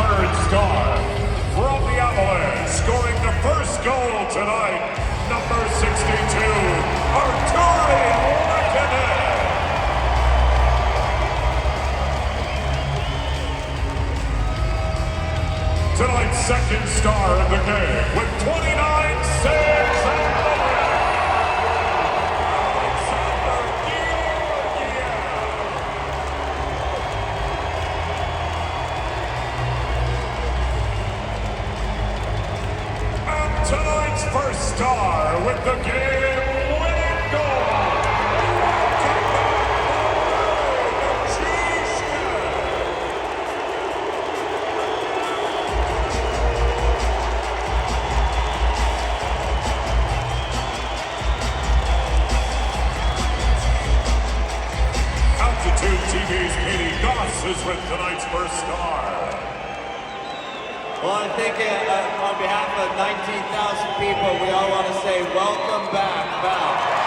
third star. From the Avalanche, scoring the first goal tonight, number 62, Arturri Lehkonen. Tonight's second star of the game with 29 saves and Alexandar Georgiev. And tonight's first star with the game-winning goal. TV's Katie Goss is with tonight's first star. Well, I think on behalf of 19,000 people, we all want to say welcome back, Val.